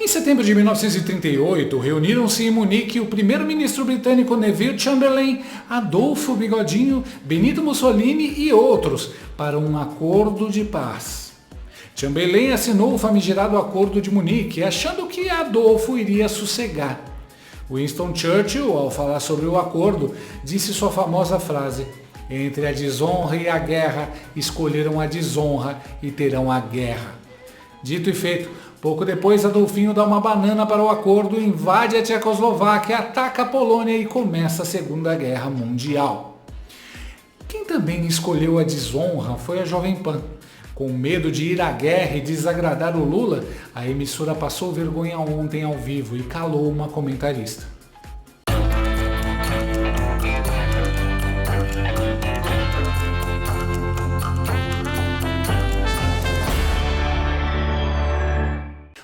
Em setembro de 1938, reuniram-se em Munique o primeiro-ministro britânico Neville Chamberlain, Adolfo Bigodinho, Benito Mussolini e outros para um acordo de paz. Chamberlain assinou o famigerado Acordo de Munique, achando que Adolfo iria sossegar. Winston Churchill, ao falar sobre o acordo, disse sua famosa frase: "Entre a desonra e a guerra, escolheram a desonra e terão a guerra." Dito e feito, pouco depois Adolfinho dá uma banana para o acordo, invade a Tchecoslováquia, ataca a Polônia e começa a Segunda Guerra Mundial. Quem também escolheu a desonra foi a Jovem Pan. Com medo de ir à guerra e desagradar o Lula, a emissora passou vergonha ontem ao vivo e calou uma comentarista.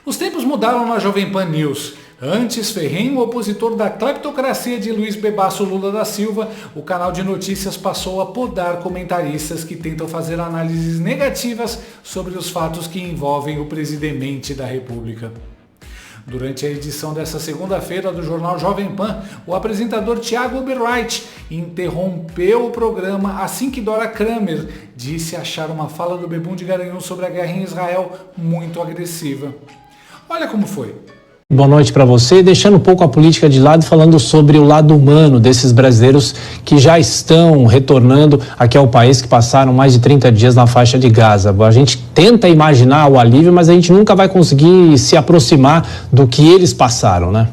Os tempos mudaram na Jovem Pan News. Antes ferrenho opositor da cleptocracia de Luiz Bebasso Lula da Silva, o canal de notícias passou a podar comentaristas que tentam fazer análises negativas sobre os fatos que envolvem o presidente da República. Durante a edição desta segunda-feira do jornal Jovem Pan, o apresentador Thiago Oberreich interrompeu o programa assim que Dora Kramer disse achar uma fala do Bebum de Garanhuns sobre a guerra em Israel muito agressiva. Olha como foi. Boa noite para você, deixando um pouco a política de lado e falando sobre o lado humano desses brasileiros que já estão retornando aqui ao país, que passaram mais de 30 dias na faixa de Gaza. A gente tenta imaginar o alívio, mas a gente nunca vai conseguir se aproximar do que eles passaram, né?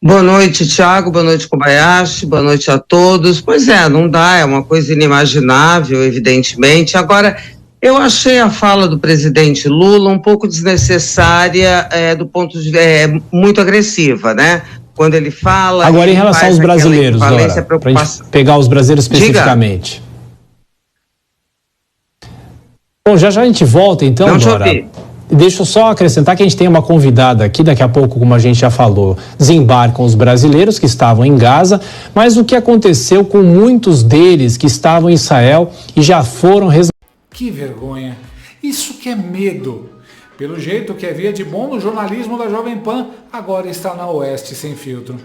Boa noite, Thiago, boa noite, Kobayashi, boa noite a todos. Pois é, não dá, é uma coisa inimaginável, evidentemente. Agora, eu achei a fala do presidente Lula um pouco desnecessária, do ponto de muito agressiva, né? Quando ele fala... Agora, em relação aos brasileiros, Dora, para a gente pegar os brasileiros especificamente. Diga. Bom, já a gente volta então, não, Dora. Deixa eu só acrescentar que a gente tem uma convidada aqui, daqui a pouco, como a gente já falou, desembarcam os brasileiros que estavam em Gaza, mas o que aconteceu com muitos deles que estavam em Israel e já foram resgatados? Que vergonha! Isso que é medo! Pelo jeito, o que havia de bom no jornalismo da Jovem Pan agora está na Oeste Sem Filtro.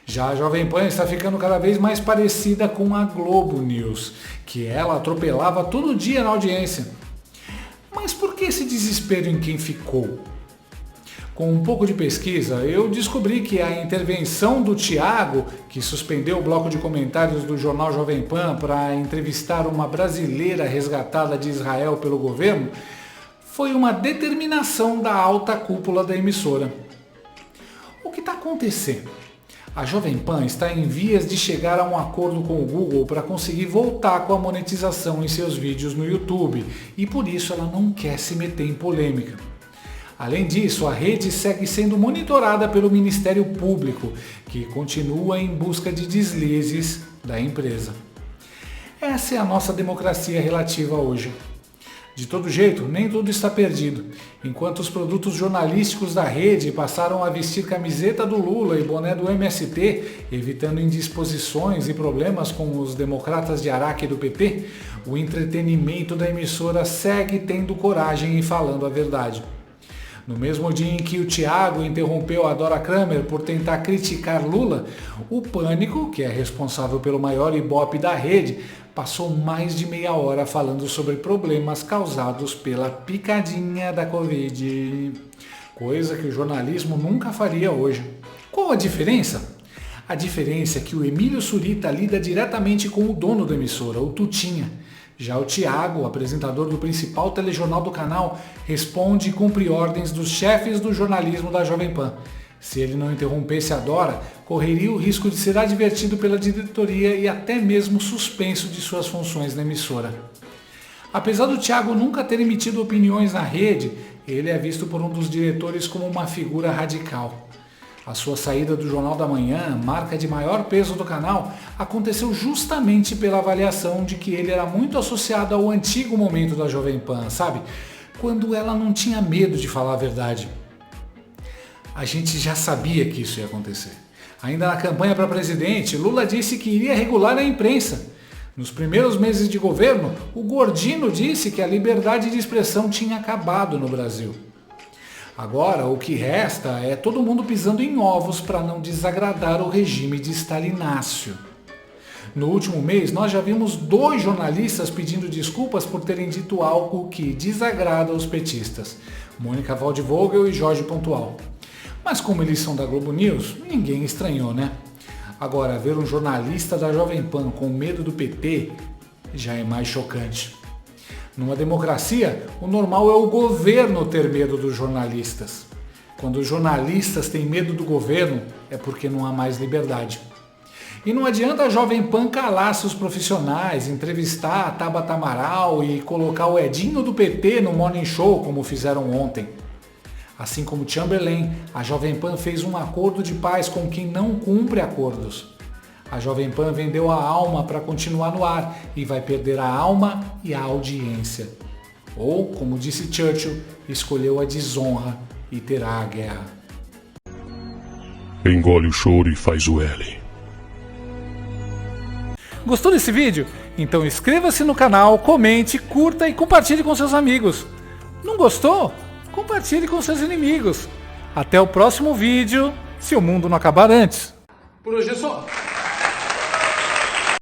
Já a Jovem Pan está ficando cada vez mais parecida com a Globo News, que ela atropelava todo dia na audiência. Mas por que esse desespero em quem ficou? Com um pouco de pesquisa, eu descobri que a intervenção do Thiago, que suspendeu o bloco de comentários do jornal Jovem Pan para entrevistar uma brasileira resgatada de Israel pelo governo, foi uma determinação da alta cúpula da emissora. O que está acontecendo? A Jovem Pan está em vias de chegar a um acordo com o Google para conseguir voltar com a monetização em seus vídeos no YouTube e por isso ela não quer se meter em polêmica. Além disso, a rede segue sendo monitorada pelo Ministério Público, que continua em busca de deslizes da empresa. Essa é a nossa democracia relativa hoje. De todo jeito, nem tudo está perdido. Enquanto os produtos jornalísticos da rede passaram a vestir camiseta do Lula e boné do MST, evitando indisposições e problemas com os democratas de Araque e do PT, o entretenimento da emissora segue tendo coragem e falando a verdade. No mesmo dia em que o Thiago interrompeu a Dora Kramer por tentar criticar Lula, o Pânico, que é responsável pelo maior ibope da rede, passou mais de meia hora falando sobre problemas causados pela picadinha da Covid. Coisa que o jornalismo nunca faria hoje. Qual a diferença? A diferença é que o Emílio Surita lida diretamente com o dono da emissora, o Tutinha. Já o Thiago, apresentador do principal telejornal do canal, responde e cumpre ordens dos chefes do jornalismo da Jovem Pan. Se ele não interrompesse a Dora, correria o risco de ser advertido pela diretoria e até mesmo suspenso de suas funções na emissora. Apesar do Thiago nunca ter emitido opiniões na rede, ele é visto por um dos diretores como uma figura radical. A sua saída do Jornal da Manhã, marca de maior peso do canal, aconteceu justamente pela avaliação de que ele era muito associado ao antigo momento da Jovem Pan, sabe? Quando ela não tinha medo de falar a verdade. A gente já sabia que isso ia acontecer. Ainda na campanha para presidente, Lula disse que iria regular a imprensa. Nos primeiros meses de governo, o Gordino disse que a liberdade de expressão tinha acabado no Brasil. Agora, o que resta é todo mundo pisando em ovos para não desagradar o regime de Stalinácio. No último mês, nós já vimos 2 jornalistas pedindo desculpas por terem dito algo que desagrada os petistas, Mônica Waldvogel e Jorge Pontual. Mas como eles são da Globo News, ninguém estranhou, né? Agora, ver um jornalista da Jovem Pan com medo do PT já é mais chocante. Numa democracia, o normal é o governo ter medo dos jornalistas. Quando os jornalistas têm medo do governo, é porque não há mais liberdade. E não adianta a Jovem Pan calar seus profissionais, entrevistar a Tabata Amaral e colocar o Edinho do PT no Morning Show, como fizeram ontem. Assim como Chamberlain, a Jovem Pan fez um acordo de paz com quem não cumpre acordos. A Jovem Pan vendeu a alma para continuar no ar e vai perder a alma e a audiência. Ou, como disse Churchill, escolheu a desonra e terá a guerra. Engole o choro e faz o L. Gostou desse vídeo? Então inscreva-se no canal, comente, curta e compartilhe com seus amigos. Não gostou? Compartilhe com seus inimigos. Até o próximo vídeo, se o mundo não acabar antes. Por hoje é só.